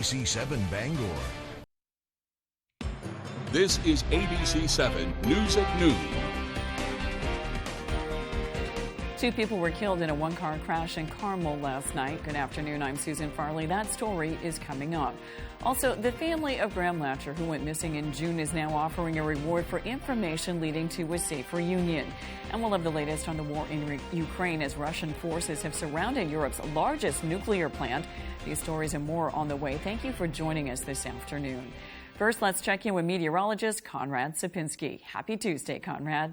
ABC7 Bangor. This is ABC7 News at Noon. 2 people were killed in a one-car crash in Carmel last night. Good afternoon, I'm Susan Farley. That story is coming up. Also, the family of Graham Latcher, who went missing in June, is now offering a reward for information leading to a safe reunion. And we'll have the latest on the war in Ukraine as Russian forces have surrounded Europe's largest nuclear plant. These stories and more on the way. Thank you for joining us this afternoon. First, let's check in with meteorologist Conrad Sapinski. Happy Tuesday, Conrad.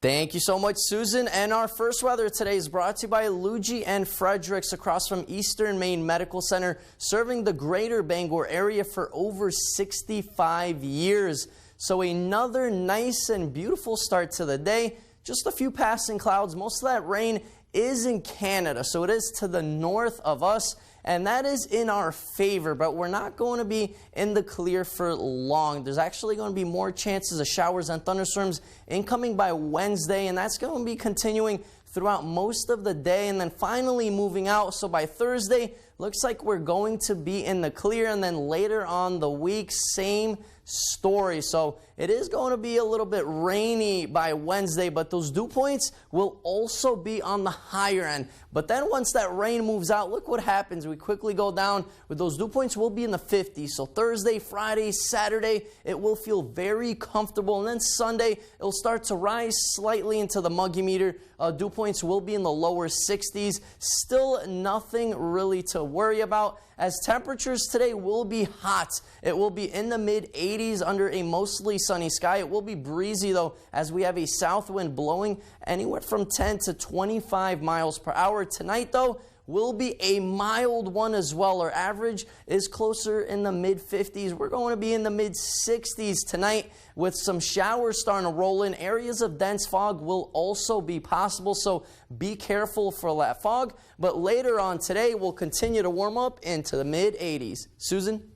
Thank you so much, Susan. And our first weather today is brought to you by Luigi and Fredericks across from Eastern Maine Medical Center, serving the greater Bangor area for over 65 years. So another nice and beautiful start to the day. Just a few passing clouds. Most of that rain is in Canada, so it is to the north of us, and that is in our favor, but we're not going to be in the clear for long. There's actually going to be more chances of showers and thunderstorms incoming by Wednesday, and that's going to be continuing throughout most of the day, and then finally moving out. So by Thursday, looks like we're going to be in the clear, and then later on the week, same story. So it is going to be a little bit rainy by Wednesday, but those dew points will also be on the higher end. But then once that rain moves out, look what happens. We quickly go down with those dew points. We'll be in the 50s. So Thursday, Friday, Saturday, it will feel very comfortable. And then Sunday, it'll start to rise slightly into the muggy meter. Dew points will be in the lower 60s. Still nothing really to worry about, as temperatures today will be hot. It will be in the mid 80s under a mostly sunny sky. It will be breezy though, as we have a south wind blowing anywhere from 10 to 25 miles per hour. Tonight though will be a mild one as well. Our average is closer in the mid 50s. We're going to be in the mid 60s tonight with some showers starting to roll in. Areas of dense fog will also be possible, so be careful for that fog. But later on today, we'll continue to warm up into the mid 80s. Susan?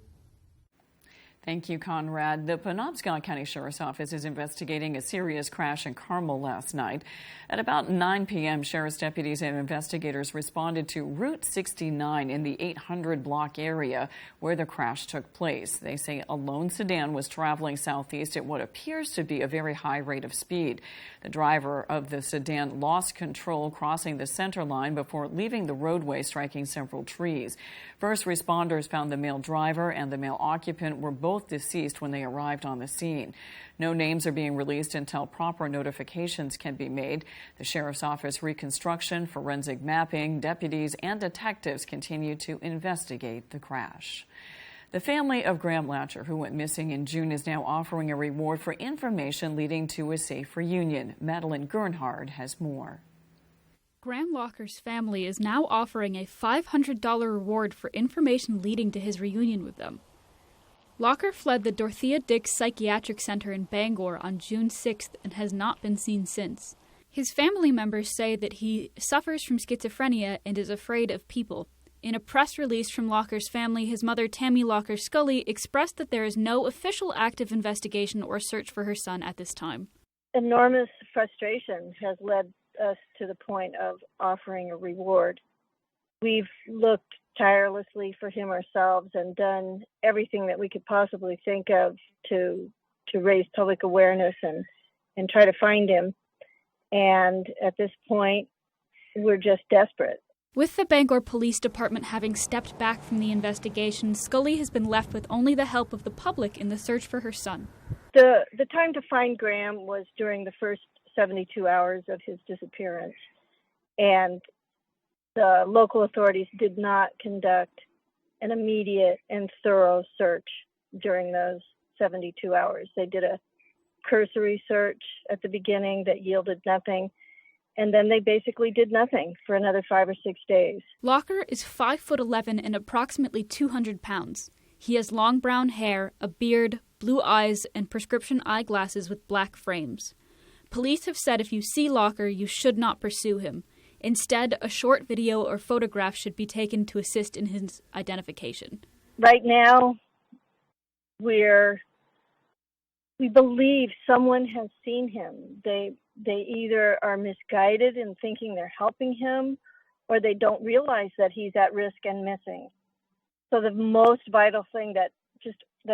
Thank you, Conrad. The Penobscot County Sheriff's Office is investigating a serious crash in Carmel last night. At about 9 p.m., sheriff's deputies and investigators responded to Route 69 in the 800 block area where the crash took place. They say a lone sedan was traveling southeast at what appears to be a very high rate of speed. The driver of the sedan lost control, crossing the center line before leaving the roadway, striking several trees. First responders found the male driver and the male occupant were both deceased when they arrived on the scene. No names are being released until proper notifications can be made. The Sheriff's Office reconstruction, forensic mapping, deputies and detectives continue to investigate the crash. The family of Graham Latcher, who went missing in June, is now offering a reward for information leading to a safe reunion. Madeline Gernhard has more. Graham Latcher's family is now offering a $500 reward for information leading to his reunion with them. Latcher fled the Dorothea Dix Psychiatric Center in Bangor on June 6th and has not been seen since. His family members say that he suffers from schizophrenia and is afraid of people. In a press release from Latcher's family, his mother, Tammy Latcher Scully, expressed that there is no official active investigation or search for her son at this time. Enormous frustration has led us to the point of offering a reward. We've looked tirelessly for him ourselves and done everything that we could possibly think of to raise public awareness and try to find him. And at this point, we're just desperate. With the Bangor Police Department having stepped back from the investigation, Scully has been left with only the help of the public in the search for her son. The time to find Graham was during the first 72 hours of his disappearance, and the local authorities did not conduct an immediate and thorough search during those 72 hours. They did a cursory search at the beginning that yielded nothing, and then they basically did nothing for another 5 or 6 days. Latcher is 5'11" and approximately 200 pounds. He has long brown hair, a beard, blue eyes, and prescription eyeglasses with black frames. Police have said if you see Latcher, you should not pursue him. Instead, a short video or photograph should be taken to assist in his identification. Right now, we believe someone has seen him. They either are misguided in thinking they're helping him, or they don't realize that he's at risk and missing. So the most vital thing that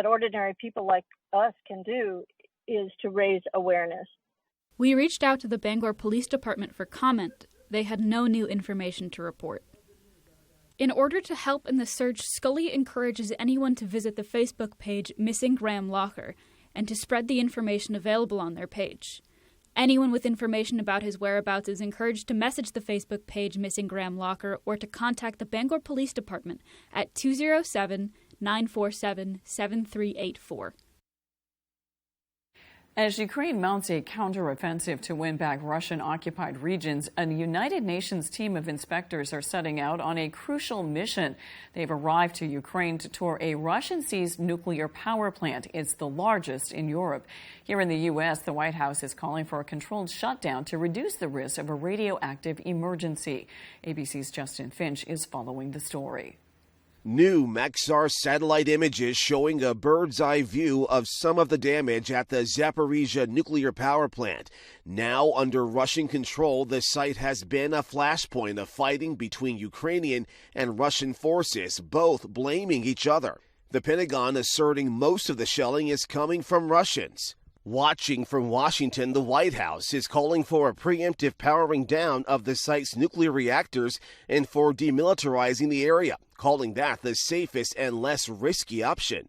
ordinary people like us can do is to raise awareness. We reached out to the Bangor Police Department for comment. They had no new information to report. In order to help in the search, Scully encourages anyone to visit the Facebook page Missing Graham Locker and to spread the information available on their page. Anyone with information about his whereabouts is encouraged to message the Facebook page Missing Graham Locker or to contact the Bangor Police Department at 207-947-7384. As Ukraine mounts a counteroffensive to win back Russian-occupied regions, a United Nations team of inspectors are setting out on a crucial mission. They've arrived to Ukraine to tour a Russian-seized nuclear power plant. It's the largest in Europe. Here in the U.S., the White House is calling for a controlled shutdown to reduce the risk of a radioactive emergency. ABC's Justin Finch is following the story. New Maxar satellite images showing a bird's-eye view of some of the damage at the Zaporizhzhia nuclear power plant. Now under Russian control, the site has been a flashpoint of fighting between Ukrainian and Russian forces, both blaming each other. The Pentagon asserting most of the shelling is coming from Russians. Watching from Washington, the White House is calling for a preemptive powering down of the site's nuclear reactors and for demilitarizing the area, calling that the safest and less risky option.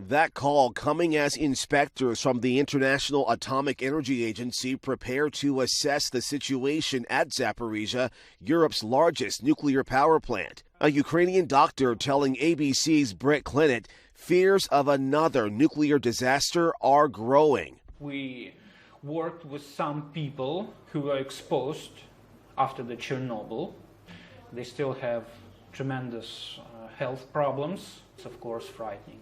That call coming as inspectors from the International Atomic Energy Agency prepare to assess the situation at Zaporizhzhia, Europe's largest nuclear power plant. A Ukrainian doctor telling ABC's Brett Clinton fears of another nuclear disaster are growing. We worked with some people who were exposed after the Chernobyl. They still have tremendous health problems. It's, of course, frightening.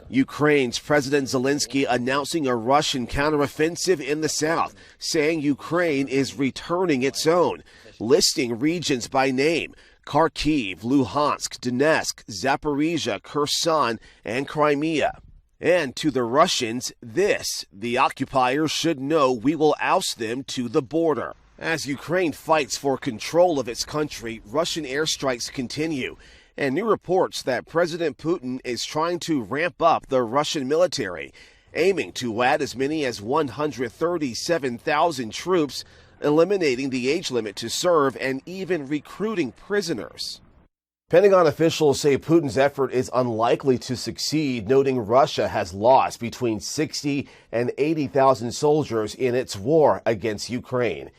Ukraine's President Zelensky announcing a Russian counteroffensive in the south, saying Ukraine is returning its own, listing regions by name: Kharkiv, Luhansk, Donetsk, Zaporizhzhia, Kherson, and Crimea. And to the Russians, the occupiers should know we will oust them to the border. As Ukraine fights for control of its country, Russian airstrikes continue, and new reports that President Putin is trying to ramp up the Russian military, aiming to add as many as 137,000 troops, eliminating the age limit to serve and even recruiting prisoners. Pentagon officials say Putin's effort is unlikely to succeed, noting Russia has lost between 60 and 80,000 soldiers in its war against Ukraine.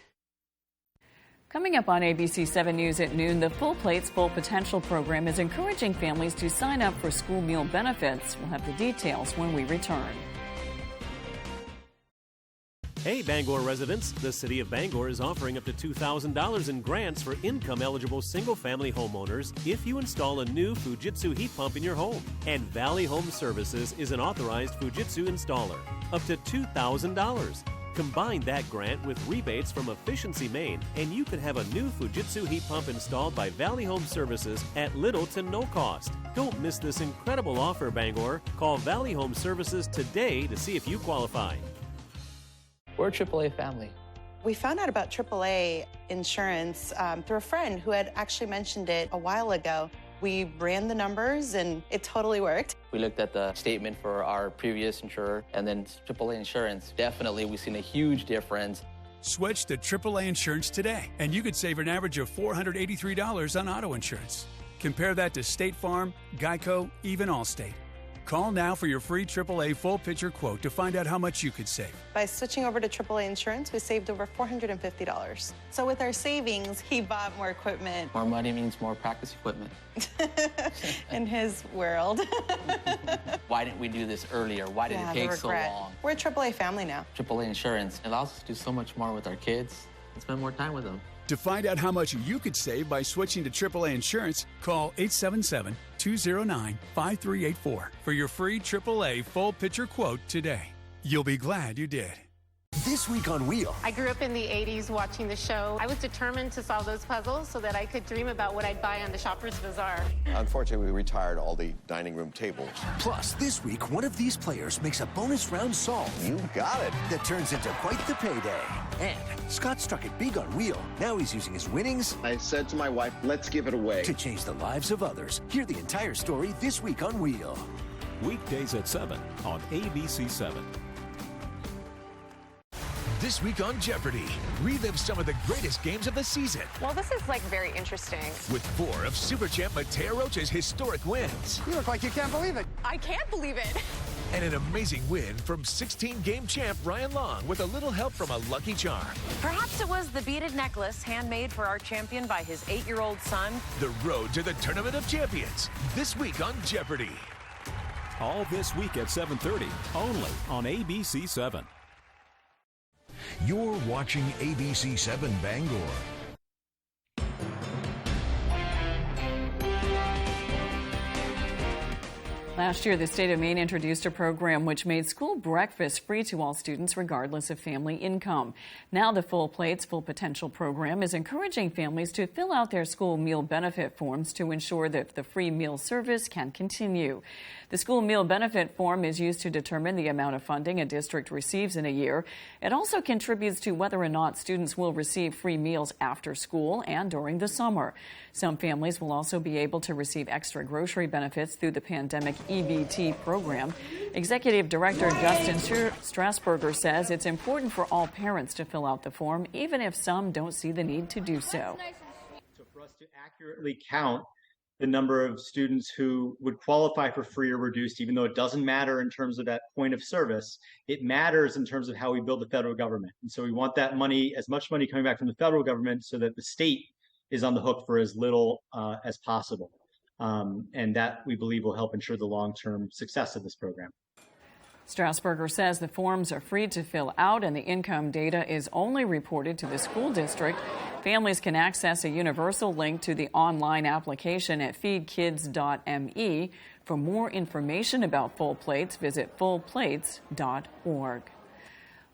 Coming up on ABC 7 News at noon, the Full Plates, Full Potential program is encouraging families to sign up for school meal benefits. We'll have the details when we return. Hey Bangor residents, the City of Bangor is offering up to $2,000 in grants for income-eligible single-family homeowners if you install a new Fujitsu heat pump in your home. And Valley Home Services is an authorized Fujitsu installer. Up to $2,000. Combine that grant with rebates from Efficiency Maine, and you could have a new Fujitsu heat pump installed by Valley Home Services at little to no cost. Don't miss this incredible offer, Bangor. Call Valley Home Services today to see if you qualify. We're a AAA family. We found out about AAA insurance through a friend who had actually mentioned it a while ago. We ran the numbers and it totally worked. We looked at the statement for our previous insurer and then AAA insurance. Definitely, we've seen a huge difference. Switch to AAA insurance today, and you could save an average of $483 on auto insurance. Compare that to State Farm, Geico, even Allstate. Call now for your free AAA full picture quote to find out how much you could save. By switching over to AAA insurance, we saved over $450. So with our savings, he bought more equipment. More money means more practice equipment. In his world. Why didn't we do this earlier? Why did it take so long? We're a AAA family now. AAA insurance allows us to do so much more with our kids and spend more time with them. To find out how much you could save by switching to AAA insurance, call 877-209-5384 for your free AAA full picture quote today. You'll be glad you did. This week on Wheel. I grew up in the 80s watching the show. I was determined to solve those puzzles so that I could dream about what I'd buy on the Shoppers Bazaar. Unfortunately, we retired all the dining room tables. Plus, this week, one of these players makes a bonus round solve. You got it. That turns into quite the payday. And Scott struck it big on Wheel. Now he's using his winnings. I said to my wife, let's give it away. To change the lives of others. Hear the entire story this week on Wheel. Weekdays at 7 on ABC 7. This week on Jeopardy! Relive some of the greatest games of the season. Well, this is very interesting. With 4 of Super Champ Mateo Roach's historic wins. You look like you can't believe it. I can't believe it. And an amazing win from 16-game champ Ryan Long with a little help from a lucky charm. Perhaps it was the beaded necklace handmade for our champion by his 8-year-old son. The road to the Tournament of Champions. This week on Jeopardy! All this week at 7:30, only on ABC 7. You're watching ABC 7 Bangor. Last year, the state of Maine introduced a program which made school breakfast free to all students regardless of family income. Now the Full Plates, Full Potential program is encouraging families to fill out their school meal benefit forms to ensure that the free meal service can continue. The school meal benefit form is used to determine the amount of funding a district receives in a year. It also contributes to whether or not students will receive free meals after school and during the summer. Some families will also be able to receive extra grocery benefits through the pandemic EBT program. Executive Director Justin Strasburger says it's important for all parents to fill out the form, even if some don't see the need to do so. So for us to accurately count the number of students who would qualify for free or reduced, even though it doesn't matter in terms of that point of service, it matters in terms of how we build the federal government. And so we want that money, as much money coming back from the federal government so that the state is on the hook for as little as possible. And that, we believe, will help ensure the long-term success of this program. Strasburger says the forms are free to fill out and the income data is only reported to the school district. Families can access a universal link to the online application at feedkids.me. For more information about Full Plates, visit fullplates.org.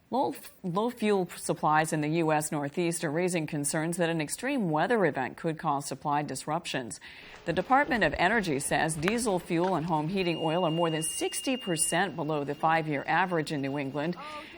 Low fuel supplies in the U.S. Northeast are raising concerns that an extreme weather event could cause supply disruptions. The Department of Energy says diesel fuel and home heating oil are more than 60% below the 5-year average in New England.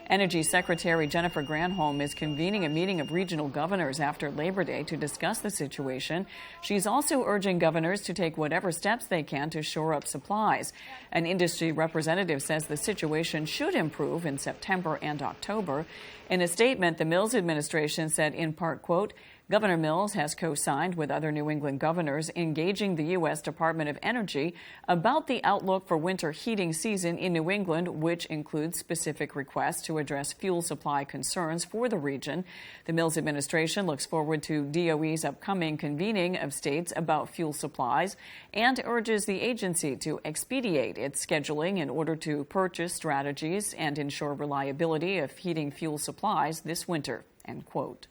Energy Secretary Jennifer Granholm is convening a meeting of regional governors after Labor Day to discuss the situation. She's also urging governors to take whatever steps they can to shore up supplies. An industry representative says the situation should improve in September and October. In a statement, the Mills administration said in part, quote, Governor Mills has co-signed with other New England governors engaging the U.S. Department of Energy about the outlook for winter heating season in New England, which includes specific requests to address fuel supply concerns for the region. The Mills administration looks forward to DOE's upcoming convening of states about fuel supplies and urges the agency to expedite its scheduling in order to purchase strategies and ensure reliability of heating fuel supplies this winter, end quote.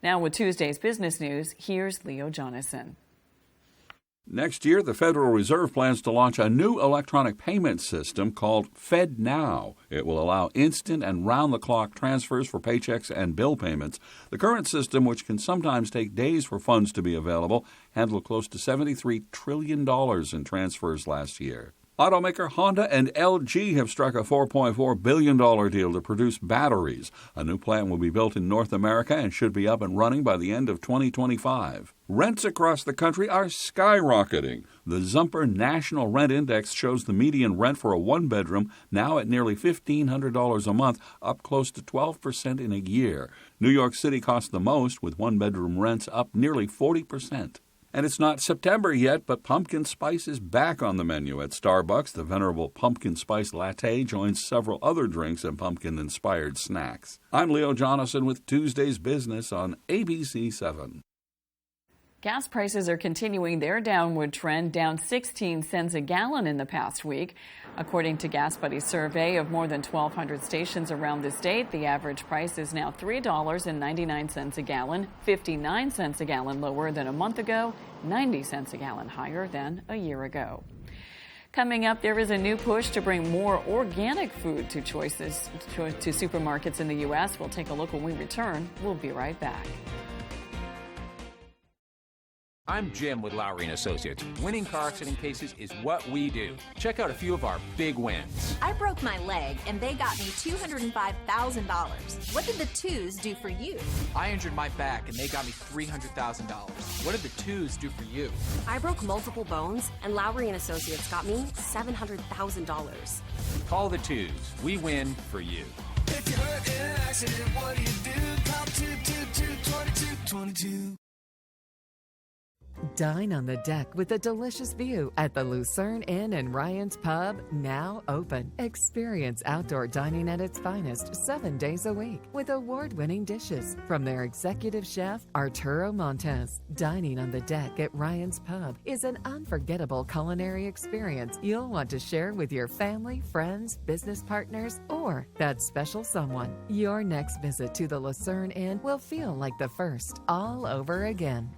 Now with Tuesday's business news, here's Leo Jonathan. Next year, the Federal Reserve plans to launch a new electronic payment system called FedNow. It will allow instant and round-the-clock transfers for paychecks and bill payments. The current system, which can sometimes take days for funds to be available, handled close to $73 trillion in transfers last year. Automaker Honda and LG have struck a $4.4 billion deal to produce batteries. A new plant will be built in North America and should be up and running by the end of 2025. Rents across the country are skyrocketing. The Zumper National Rent Index shows the median rent for a one-bedroom now at nearly $1,500 a month, up close to 12% in a year. New York City costs the most, with one-bedroom rents up nearly 40%. And it's not September yet, but pumpkin spice is back on the menu at Starbucks. The venerable pumpkin spice latte joins several other drinks and pumpkin-inspired snacks. I'm Leo Jonathan with Tuesday's Business on ABC 7. Gas prices are continuing their downward trend, down 16 cents a gallon in the past week. According to Gas Buddy's survey of more than 1,200 stations around the state, the average price is now $3.99 a gallon, 59 cents a gallon lower than a month ago, 90 cents a gallon higher than a year ago. Coming up, there is a new push to bring more organic food to supermarkets in the U.S. We'll take a look when we return. We'll be right back. I'm Jim with Lowry & Associates. Winning car accident cases is what we do. Check out a few of our big wins. I broke my leg, and they got me $205,000. What did the twos do for you? I injured my back, and they got me $300,000. What did the twos do for you? I broke multiple bones, and Lowry & Associates got me $700,000. Call the twos. We win for you. If you're hurt in an accident, what do you do? Call 222-2222. Dine on the deck with a delicious view at the Lucerne Inn and Ryan's Pub, now open. Experience outdoor dining at its finest 7 days a week with award-winning dishes from their executive chef, Arturo Montes. Dining on the deck at Ryan's Pub is an unforgettable culinary experience you'll want to share with your family, friends, business partners, or that special someone. Your next visit to the Lucerne Inn will feel like the first all over again.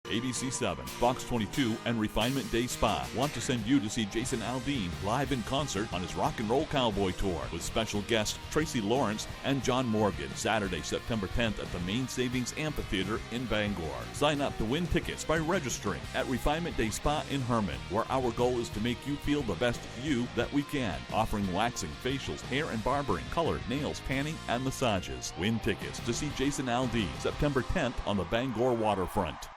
ABC 7, Fox 22, and Refinement Day Spa want to send you to see Jason Aldean live in concert on his Rock and Roll Cowboy Tour with special guests Tracy Lawrence and John Morgan, Saturday, September 10th at the Main Savings Amphitheater in Bangor. Sign up to win tickets by registering at Refinement Day Spa in Herman, where our goal is to make you feel the best you that we can, offering waxing, facials, hair and barbering, color, nails, tanning, and massages. Win tickets to see Jason Aldean, September 10th on the Bangor waterfront.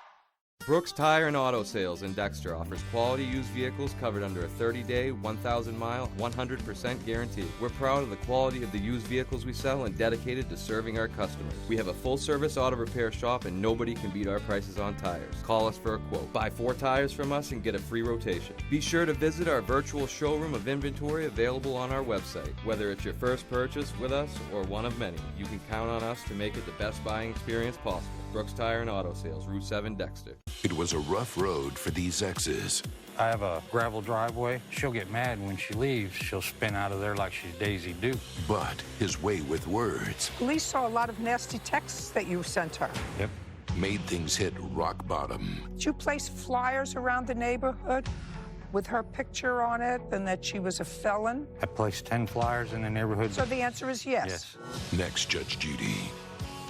Brooks Tire and Auto Sales in Dexter offers quality used vehicles covered under a 30-day, 1,000-mile, 100% guarantee. We're proud of the quality of the used vehicles we sell and dedicated to serving our customers. We have a full-service auto repair shop and nobody can beat our prices on tires. Call us for a quote. Buy 4 tires from us and get a free rotation. Be sure to visit our virtual showroom of inventory available on our website. Whether it's your first purchase with us or one of many, you can count on us to make it the best buying experience possible. Brooks Tire and Auto Sales, Route 7, Dexter. It was a rough road for these exes. I have a gravel driveway. She'll get mad when she leaves. She'll spin out of there like she's Daisy Duke. But his way with words. Police saw a lot of nasty texts that you sent her. Yep. Made things hit rock bottom. Did you place flyers around the neighborhood with her picture on it and that she was a felon? I placed 10 flyers in the neighborhood. So the answer is yes. Yes. Next, Judge Judy.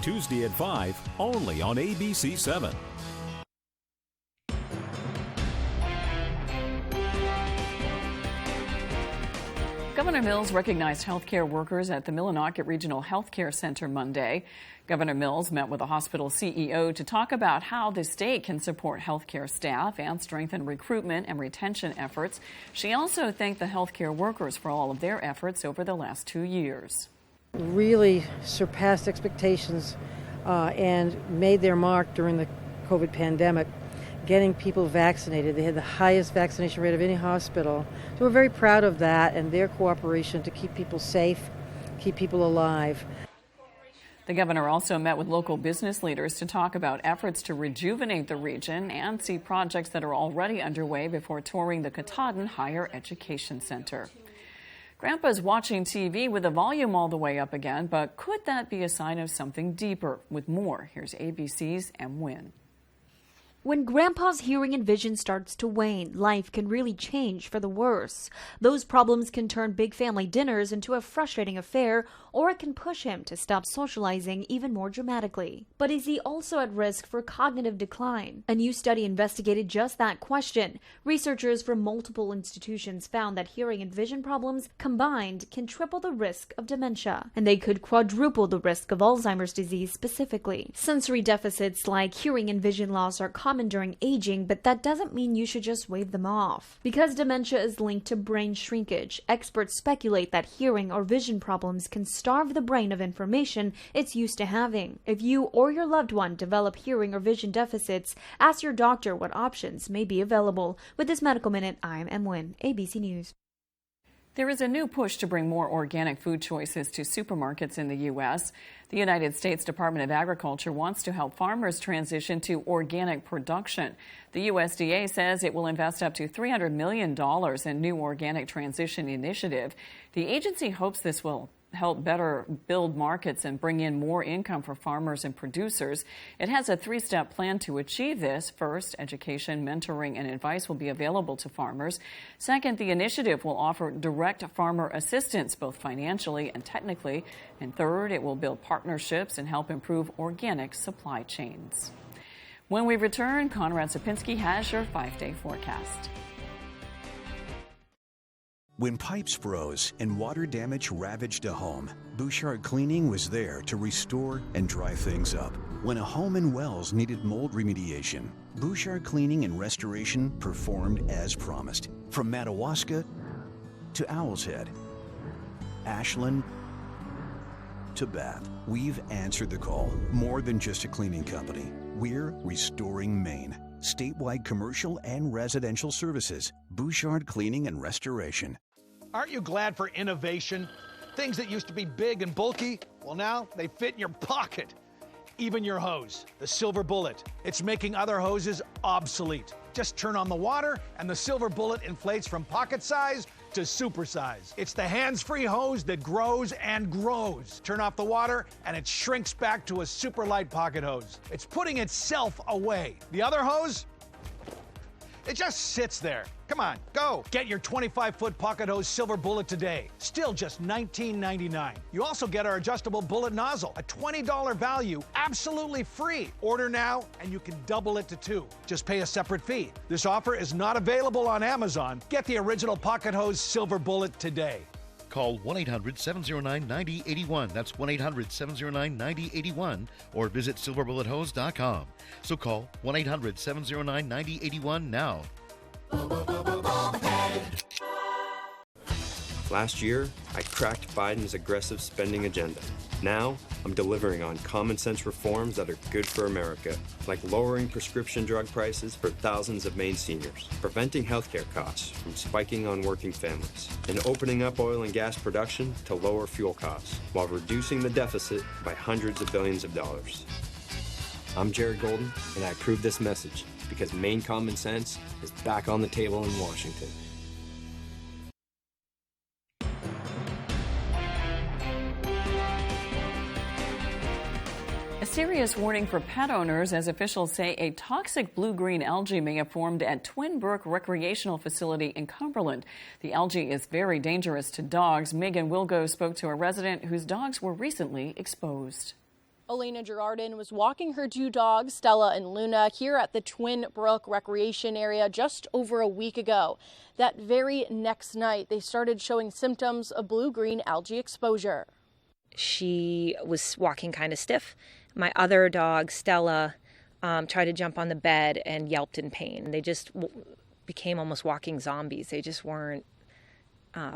Tuesday at 5, only on ABC 7. Governor Mills recognized healthcare workers at the Millinocket Regional Healthcare Center Monday. Governor Mills met with the hospital CEO to talk about how the state can support healthcare staff and strengthen recruitment and retention efforts. She also thanked the healthcare workers for all of their efforts over the last 2 years. Really surpassed expectations and made their mark during the COVID pandemic, getting people vaccinated. They had the highest vaccination rate of any hospital. So we're very proud of that and their cooperation to keep people safe, keep people alive. The governor also met with local business leaders to talk about efforts to rejuvenate the region and see projects that are already underway before touring the Katahdin Higher Education Center. Grandpa's watching TV with the volume all the way up again, but could that be a sign of something deeper? With more, here's ABC's M. Wynn. When Grandpa's hearing and vision starts to wane, life can really change for the worse. Those problems can turn big family dinners into a frustrating affair, or it can push him to stop socializing even more dramatically. But is he also at risk for cognitive decline? A new study investigated just that question. Researchers from multiple institutions found that hearing and vision problems combined can triple the risk of dementia, and they could quadruple the risk of Alzheimer's disease specifically. Sensory deficits like hearing and vision loss are common during aging, but that doesn't mean you should just wave them off. Because dementia is linked to brain shrinkage, experts speculate that hearing or vision problems can starve the brain of information it's used to having. If you or your loved one develop hearing or vision deficits, ask your doctor what options may be available. With this Medical Minute, I'm M. Wynn, ABC News. There is a new push to bring more organic food choices to supermarkets in the U.S. The United States Department of Agriculture wants to help farmers transition to organic production. The USDA says it will invest up to $300 million in new organic transition initiative. The agency hopes this will help better build markets and bring in more income for farmers and producers. It has a three-step plan to achieve this. First, education, mentoring, and advice will be available to farmers. Second, the initiative will offer direct farmer assistance, both financially and technically. And third, it will build partnerships and help improve organic supply chains. When we return, Conrad Sapinski has your 5-day forecast. When pipes froze and water damage ravaged a home, Bouchard Cleaning was there to restore and dry things up. When a home in Wells needed mold remediation, Bouchard Cleaning and Restoration performed as promised. From Madawaska to Owl's Head, Ashland to Bath, we've answered the call. More than just a cleaning company, we're restoring Maine. Statewide commercial and residential services. Bouchard Cleaning and Restoration. Aren't you glad for innovation? Things that used to be big and bulky, well, now they fit in your pocket. Even your hose, the Silver Bullet. It's making other hoses obsolete. Just turn on the water and the Silver Bullet inflates from pocket size to super size. It's the hands-free hose that grows and grows. Turn off the water and it shrinks back to a super light pocket hose. It's putting itself away. The other hose, it just sits there. Come on, go. Get your 25-foot pocket hose Silver Bullet today. Still just $19.99. You also get our adjustable bullet nozzle, a $20 value, absolutely free. Order now and you can double it to 2. Just pay a separate fee. This offer is not available on Amazon. Get the original pocket hose Silver Bullet today. Call 1-800-709-9081. That's 1-800-709-9081. Or visit silverbullethose.com. So call 1-800-709-9081 now. Last year, I cracked Biden's aggressive spending agenda. Now, I'm delivering on common sense reforms that are good for America, like lowering prescription drug prices for thousands of Maine seniors, preventing healthcare costs from spiking on working families, and opening up oil and gas production to lower fuel costs, while reducing the deficit by hundreds of billions of dollars. I'm Jared Golden, and I approve this message because Maine common sense is back on the table in Washington. A serious warning for pet owners as officials say a toxic blue-green algae may have formed at Twin Brook Recreational Facility in Cumberland. The algae is very dangerous to dogs. Megan Wilgo spoke to a resident whose dogs were recently exposed. Elena Girardin was walking her 2 dogs, Stella and Luna, here at the Twin Brook Recreation Area just over a week ago. That very next night, they started showing symptoms of blue-green algae exposure. She was walking kind of stiff. My other dog, Stella, tried to jump on the bed and yelped in pain. They just became almost walking zombies. They just weren't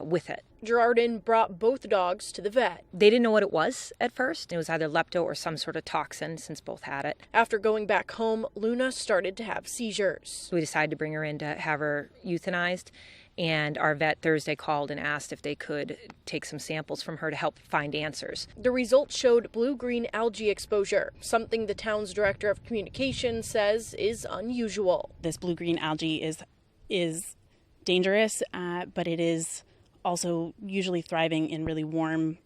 with it. Girardin brought both dogs to the vet. They didn't know what it was at first. It was either lepto or some sort of toxin, since both had it. After going back home, Luna started to have seizures. We decided to bring her in to have her euthanized, and our vet Thursday called and asked if they could take some samples from her to help find answers. The results showed blue-green algae exposure, something the town's director of communications says is unusual. This blue-green algae is dangerous, but it is also usually thriving in really warm,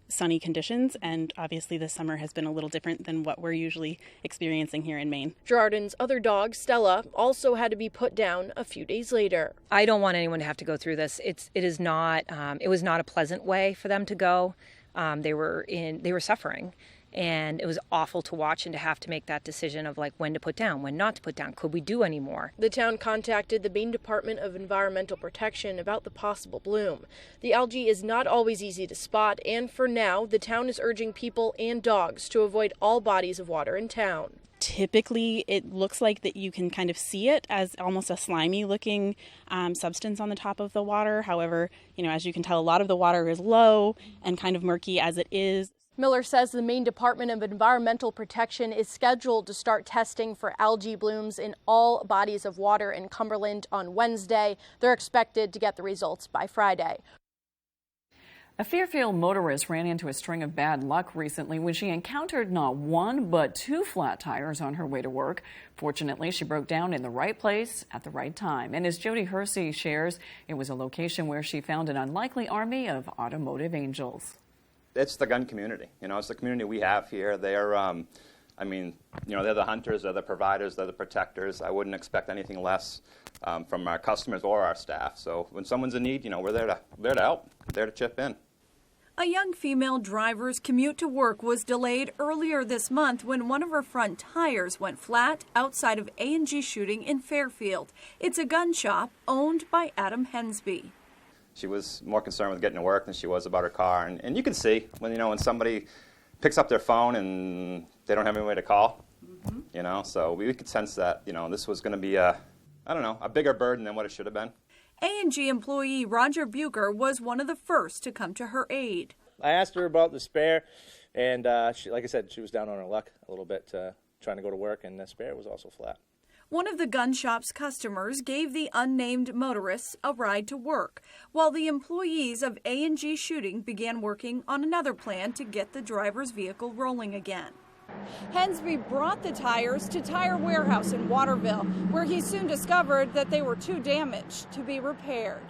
sunny conditions, and obviously this summer has been a little different than what we're usually experiencing here in Maine. Girardin's other dog, Stella, also had to be put down a few days later. I don't want anyone to have to go through this. It was not a pleasant way for them to go. They were suffering, and it was awful to watch and to have to make that decision of like when to put down, when not to put down. Could we do any more? The town contacted the Maine Department of Environmental Protection about the possible bloom. The algae is not always easy to spot, and for now, the town is urging people and dogs to avoid all bodies of water in town. Typically, it looks like that you can kind of see it as almost a slimy looking substance on the top of the water. However, as you can tell, a lot of the water is low and kind of murky as it is. Miller says the Maine Department of Environmental Protection is scheduled to start testing for algae blooms in all bodies of water in Cumberland on Wednesday. They're expected to get the results by Friday. A Fairfield motorist ran into a string of bad luck recently when she encountered not 1 but 2 flat tires on her way to work. Fortunately, she broke down in the right place at the right time. And as Jody Hersey shares, it was a location where she found an unlikely army of automotive angels. it's the gun community. It's the community we have here. They're, they're the hunters, they're the providers, they're the protectors. I wouldn't expect anything less from our customers or our staff. So when someone's in need, we're there to help, there to chip in. A young female driver's commute to work was delayed earlier this month when one of her front tires went flat outside of A&G Shooting in Fairfield. It's a gun shop owned by Adam Hensby. She was more concerned with getting to work than she was about her car. And you can see when somebody picks up their phone and they don't have any way to call, so we could sense that, this was going to be a bigger burden than what it should have been. A&G employee Roger Bucher was one of the first to come to her aid. I asked her about the spare, and like I said, she was down on her luck a little bit trying to go to work, and the spare was also flat. One of the gun shop's customers gave the unnamed motorists a ride to work, while the employees of A&G Shooting began working on another plan to get the driver's vehicle rolling again. Hensby brought the tires to Tire Warehouse in Waterville, where he soon discovered that they were too damaged to be repaired.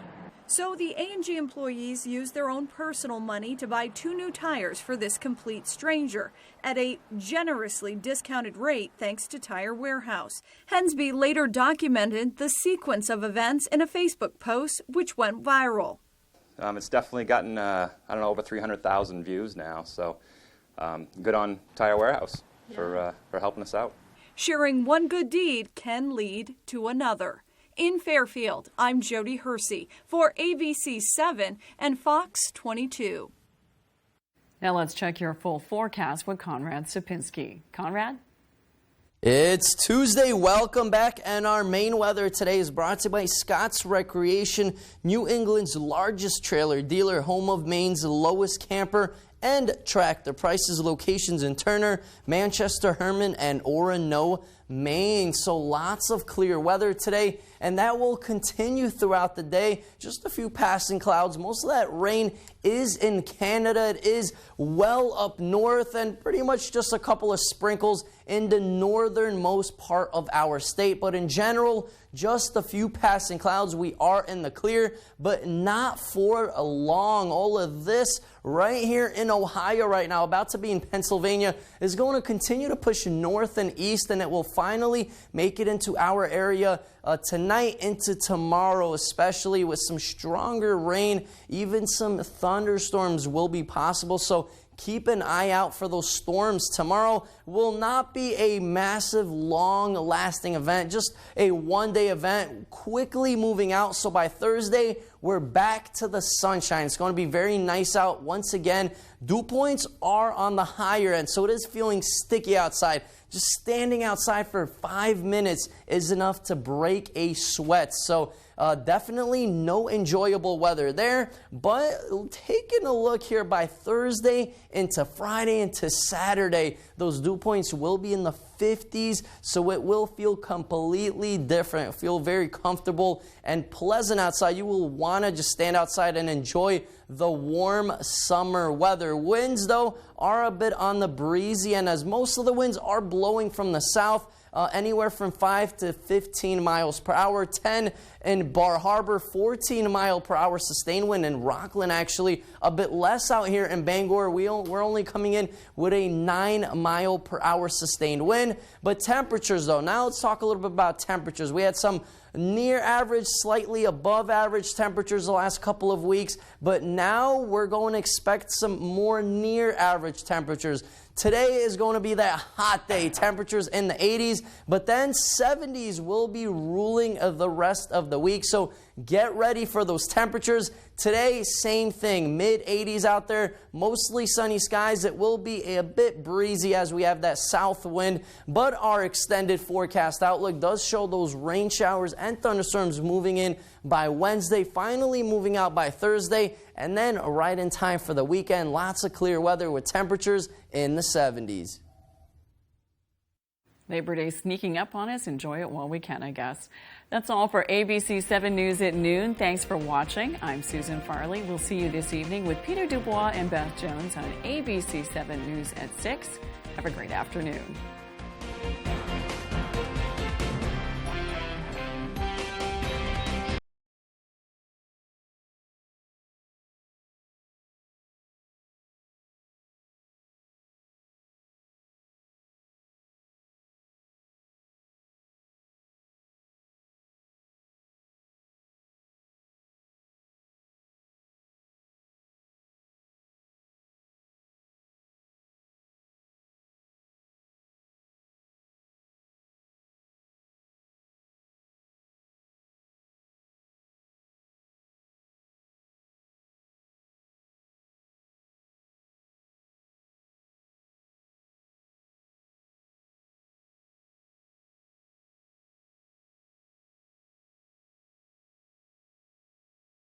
So the A&G employees used their own personal money to buy 2 new tires for this complete stranger at a generously discounted rate thanks to Tire Warehouse. Hensby later documented the sequence of events in a Facebook post, which went viral. It's definitely gotten, over 300,000 views now, so good on Tire Warehouse for helping us out. Sharing one good deed can lead to another. In Fairfield, I'm Jody Hersey for ABC 7 and Fox 22. Now let's check your full forecast with Conrad Sapinski. Conrad? It's Tuesday. Welcome back. And our main weather today is brought to you by Scott's Recreation, New England's largest trailer dealer, home of Maine's lowest camper and tractor prices. Locations in Turner, Manchester, Herman, and Orono, Maine. So lots of clear weather today, and that will continue throughout the day. Just a few passing clouds. Most of that rain is in Canada. It is well up north, and pretty much just a couple of sprinkles in the northernmost part of our state. But in general, just a few passing clouds. We are in the clear, but not for long. All of this right here in Ohio right now, about to be in Pennsylvania, is going to continue to push north and east, and it will finally make it into our area tonight into tomorrow, especially with some stronger rain. Even some thunderstorms will be possible, so keep an eye out for those storms. Tomorrow will not be a massive, long-lasting event, just a one-day event, quickly moving out. So by Thursday, we're back to the sunshine. It's going to be very nice out once again. Dew points are on the higher end, so it is feeling sticky outside. Just standing outside for 5 minutes is enough to break a sweat. So definitely no enjoyable weather there. But taking a look here by Thursday into Friday into Saturday, those dew points will be in the 50s, so it will feel completely different. Feel very comfortable and pleasant outside. You will want to just stand outside and enjoy the warm summer weather. Winds, though, are a bit on the breezy end, as most of the winds are blowing from the south. Anywhere from 5 to 15 miles per hour. 10 in Bar Harbor, 14 mile per hour sustained wind. In Rockland, actually a bit less out here in Bangor. We're only coming in with a 9 mile per hour sustained wind. But temperatures, though, now let's talk a little bit about temperatures. We had some near average, slightly above average temperatures the last couple of weeks, but now we're going to expect some more near average temperatures. Today is going to be that hot day, temperatures in the 80s, but then 70s will be ruling the rest of the week. So get ready for those temperatures. Today, same thing, mid-80s out there, mostly sunny skies. It will be a bit breezy as we have that south wind, but our extended forecast outlook does show those rain showers and thunderstorms moving in by Wednesday, finally moving out by Thursday, and then right in time for the weekend. Lots of clear weather with temperatures in the 70s. Labor Day sneaking up on us. Enjoy it while we can, I guess. That's all for ABC 7 News at noon. Thanks for watching. I'm Susan Farley. We'll see you this evening with Peter Dubois and Beth Jones on ABC 7 News at 6. Have a great afternoon.